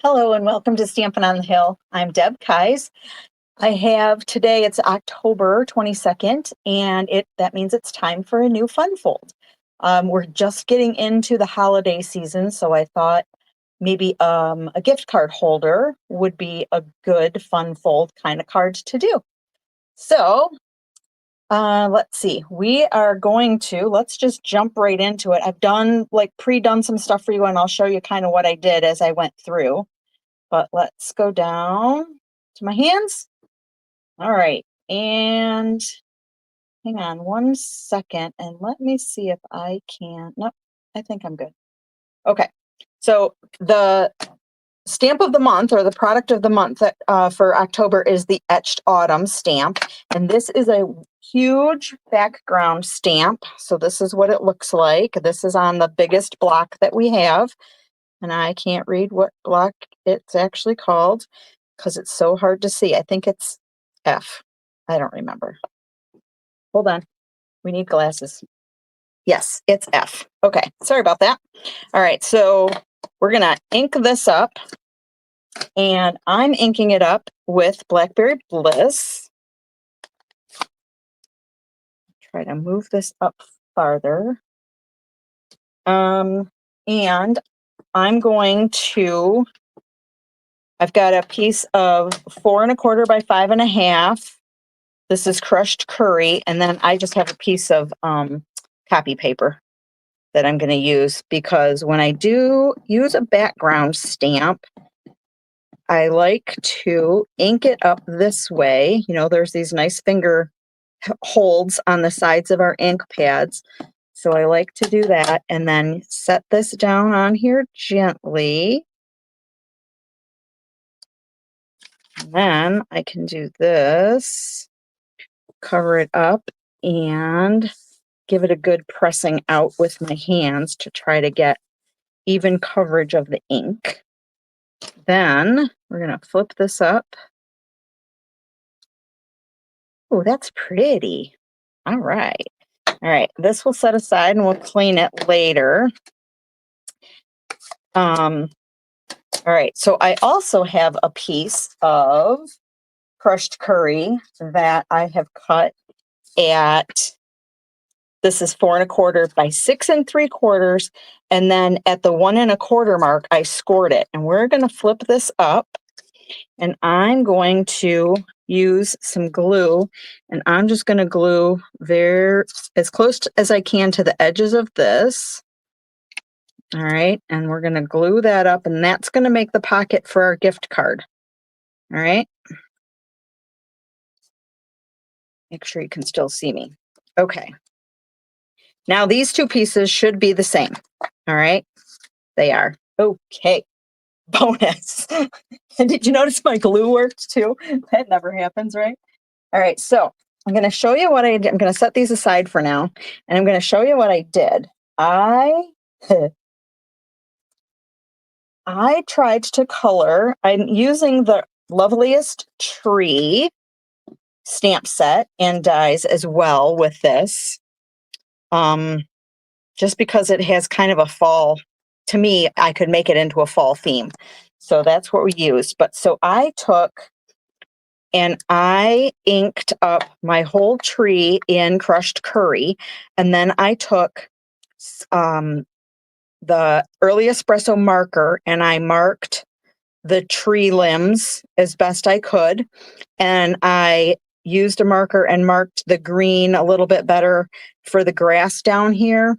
Hello and welcome to Stampin' on the Hill. I'm Deb Kais. I have today, it's October 22nd, and that means it's time for a new fun fold. We're just getting into the holiday season, so I thought maybe a gift card holder would be a good fun fold kind of card to do. So let's see, let's just jump right into it. I've pre-done some stuff for you, and I'll show you kind of what I did as I went through. But let's go down to my hands. All right, and hang on one second and let me see if I can. Nope, I think I'm good. Okay, so the stamp of the month, or the product of the month for October, is the Etched Autumn stamp. And this is a huge background stamp. So this is what it looks like. This is on the biggest block that we have. And I can't read what block it's actually called because it's so hard to see. I think it's F. I don't remember. Hold on. We need glasses. Yes, it's F. Okay, sorry about that. All right, so we're going to ink this up. And I'm inking it up with Blackberry Bliss. Try to move this up farther. And I'm going to, I've got a piece of 4 1/4 by 5 1/2. This is crushed curry, and then I just have a piece of copy paper that I'm going to use, because when I do use a background stamp, I like to ink it up this way. You know, there's these nice finger holds on the sides of our ink pads. So I like to do that and then set this down on here gently. And then I can do this, cover it up, and give it a good pressing out with my hands to try to get even coverage of the ink. Then we're going to flip this up. Oh, that's pretty. All right. All right. This we'll set aside and we'll clean it later. All right. So I also have a piece of crushed curry that I have cut at, this is 4 1/4 by 6 3/4. And then at the 1 1/4 mark, I scored it. And we're going to flip this up, and I'm going to use some glue, and I'm just going to glue there as close as I can to the edges of this. All right, and we're going to glue that up, and that's going to make the pocket for our gift card. All right. Make sure you can still see me. Okay. Now these two pieces should be the same. All right. They are. Okay. Bonus. And did you notice my glue worked too? That never happens, right? All right. So I'm going to show you what I did. I'm going to set these aside for now, and I'm going to show you what I did. I tried to color. I'm using the Loveliest Tree stamp set and dies as well with this. Just because it has kind of a fall, to me, I could make it into a fall theme. So that's what we used. But so I took and I inked up my whole tree in crushed curry. And then I took the early espresso marker and I marked the tree limbs as best I could. And I used a marker and marked the green a little bit better for the grass down here.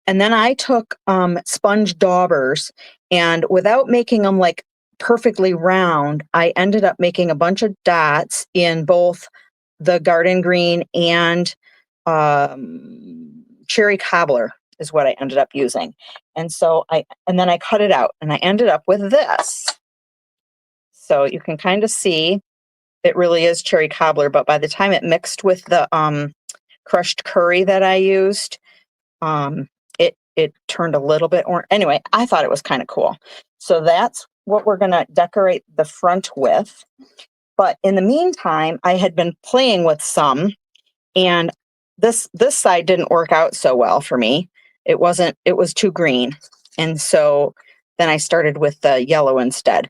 And then I took sponge daubers, and without making them like perfectly round, I ended up making a bunch of dots in both the garden green and cherry cobbler is what I ended up using. And so then I cut it out, and I ended up with this. So you can kind of see it really is cherry cobbler, but by the time it mixed with the crushed curry that I used, it turned a little bit orange. Anyway, I thought it was kind of cool. So that's what we're going to decorate the front with. But in the meantime, I had been playing with some, and this side didn't work out so well for me. It was too green. And so then I started with the yellow instead.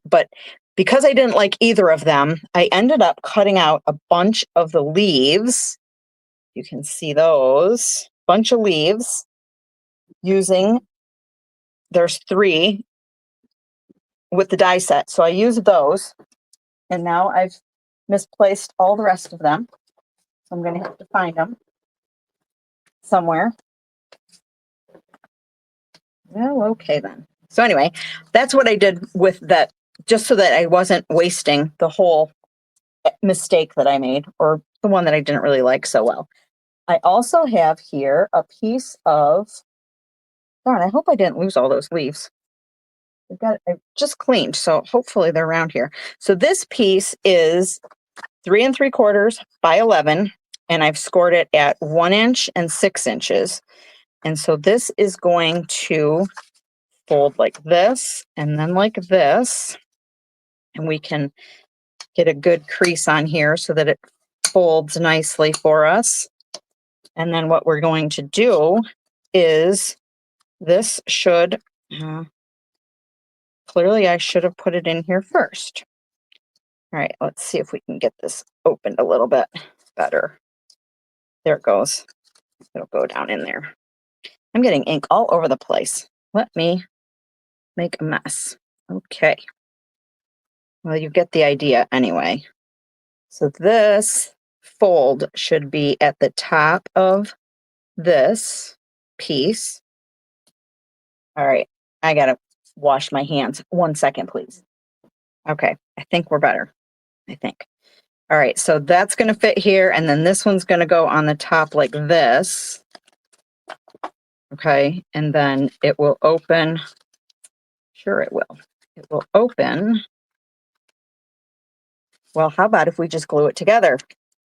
But because I didn't like either of them, I ended up cutting out a bunch of the leaves. You can see those bunch of leaves using, there's 3 with the die set. So I used those, and now I've misplaced all the rest of them. So I'm going to have to find them somewhere. Well, okay then. So anyway, that's what I did with that, just so that I wasn't wasting the whole mistake that I made, or the one that I didn't really like so well. I also have here a piece of, darn, I hope I didn't lose all those leaves. I just cleaned, so hopefully they're around here. So this piece is 3 3/4 by 11, and I've scored it at 1 inch and 6 inches. And so this is going to fold like this and then like this, and we can get a good crease on here so that it folds nicely for us. And then what we're going to do is, this should, clearly I should have put it in here first. All right, let's see if we can get this opened a little bit better. There it goes. It'll go down in there. I'm getting ink all over the place. Let me make a mess. Okay. Well, you get the idea anyway. So this fold should be at the top of this piece. All right, I gotta wash my hands. 1 second, please. Okay, I think we're better. I think. All right, so that's gonna fit here, and then this one's gonna go on the top like this. Okay, and then it will open. Sure, it will. It will open. Well, how about if we just glue it together,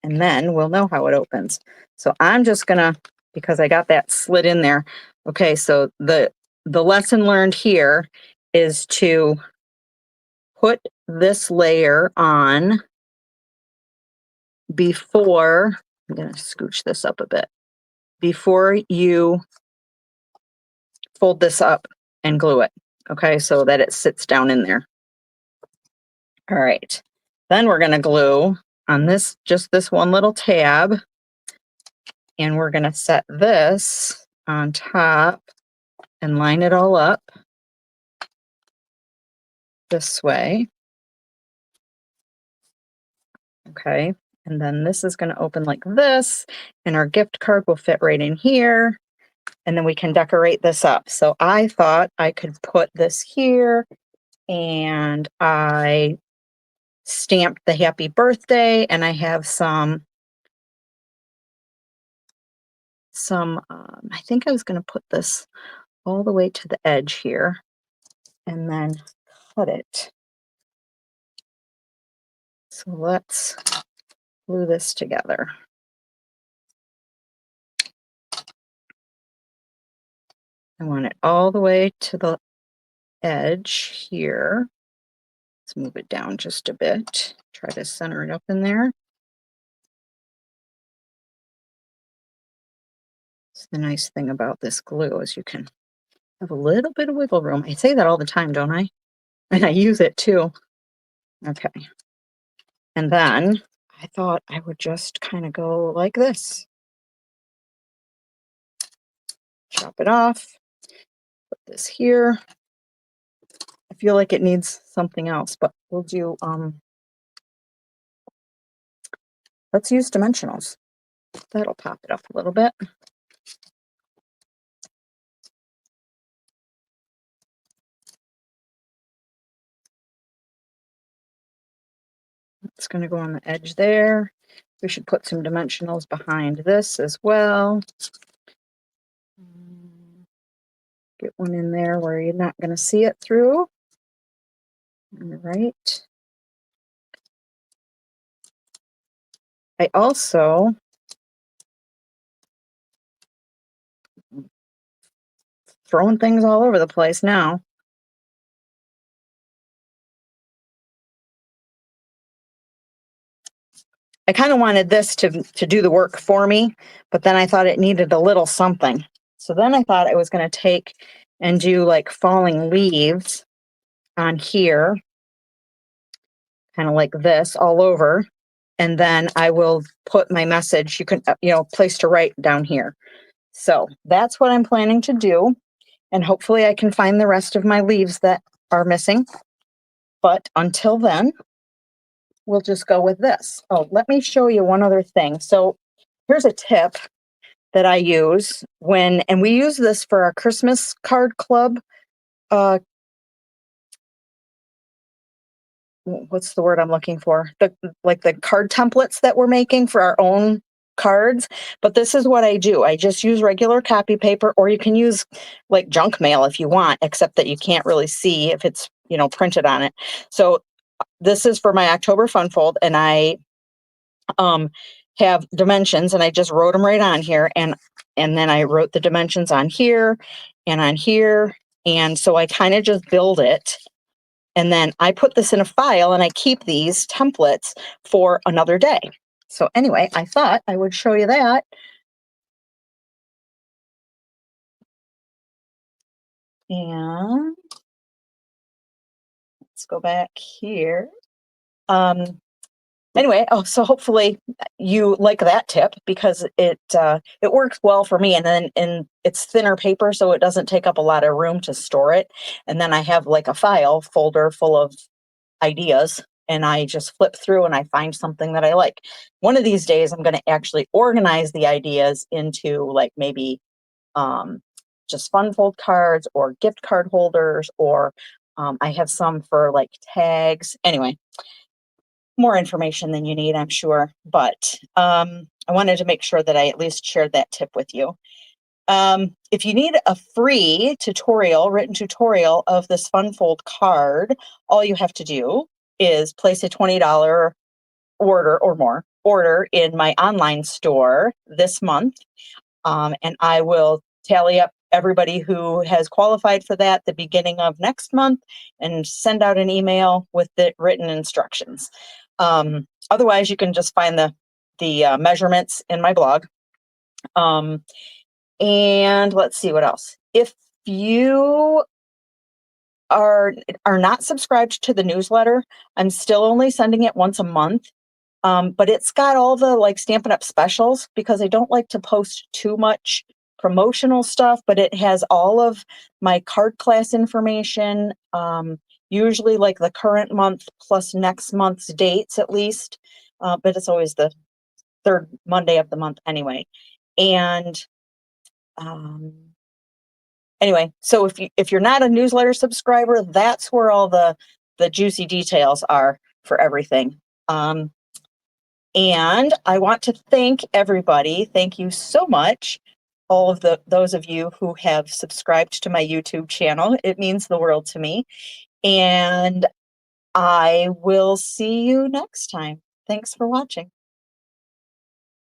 and then we'll know how it opens. So I'm just gonna, because I got that slit in there. Okay, so the lesson learned here is to put this layer on before, I'm gonna scooch this up a bit, before you fold this up and glue it. Okay, so that it sits down in there. All right, then we're gonna glue on this, just this one little tab, and we're gonna set this on top and line it all up this way. Okay, and then this is gonna open like this, and our gift card will fit right in here, and then we can decorate this up. So I thought I could put this here, and I stamped the happy birthday, and I have some I think I was going to put this all the way to the edge here and then cut it. So let's glue this together. I want it all the way to the edge here. Let's move it down just a bit. Try to center it up in there. So the nice thing about this glue is you can have a little bit of wiggle room. I say that all the time, don't I? And I use it too. Okay. And then I thought I would just kind of go like this. Chop it off. Put this here. I feel like it needs something else, but we'll do, let's use dimensionals. That'll pop it up a little bit. It's going to go on the edge there. We should put some dimensionals behind this as well. Get one in there where you're not going to see it through. All right. I also throwing things all over the place now. I kind of wanted this to do the work for me, but then I thought it needed a little something. So then I thought I was going to take and do like falling leaves on here, kind of like this all over. And then I will put my message, you can, place to write down here. So that's what I'm planning to do. And hopefully I can find the rest of my leaves that are missing. But until then, we'll just go with this. Oh, let me show you one other thing. So here's a tip that I use and we use this for our Christmas card club. What's the word I'm looking for? The card templates that we're making for our own cards. But this is what I do. I just use regular copy paper, or you can use like junk mail if you want, except that you can't really see if it's, printed on it. So this is for my October fun fold, and I have dimensions, and I just wrote them right on here, and then I wrote the dimensions on here and on here, and so I kind of just build it. And then I put this in a file and I keep these templates for another day. So anyway, I thought I would show you that. And let's go back here. Anyway, so hopefully you like that tip, because it works well for me, and it's thinner paper, so it doesn't take up a lot of room to store it. And then I have like a file folder full of ideas, and I just flip through and I find something that I like. One of these days I'm going to actually organize the ideas into like maybe just fun fold cards or gift card holders, or I have some for like tags. Anyway, more information than you need, I'm sure, but I wanted to make sure that I at least shared that tip with you. If you need a free written tutorial of this fun fold card, all you have to do is place a $20 order or more order in my online store this month. And I will tally up everybody who has qualified for that the beginning of next month and send out an email with the written instructions. Otherwise, you can just find the measurements in my blog. And let's see what else. If you are not subscribed to the newsletter, I'm still only sending it once a month. But it's got all the like Stampin' Up! Specials, because I don't like to post too much promotional stuff, but it has all of my card class information, usually like the current month plus next month's dates at least. But it's always the third Monday of the month anyway. And anyway, so if you're not a newsletter subscriber, that's where all the juicy details are for everything. And I want to thank everybody. Thank you so much, all of those of you who have subscribed to my YouTube channel. It means the world to me. And I will see you next time. Thanks for watching.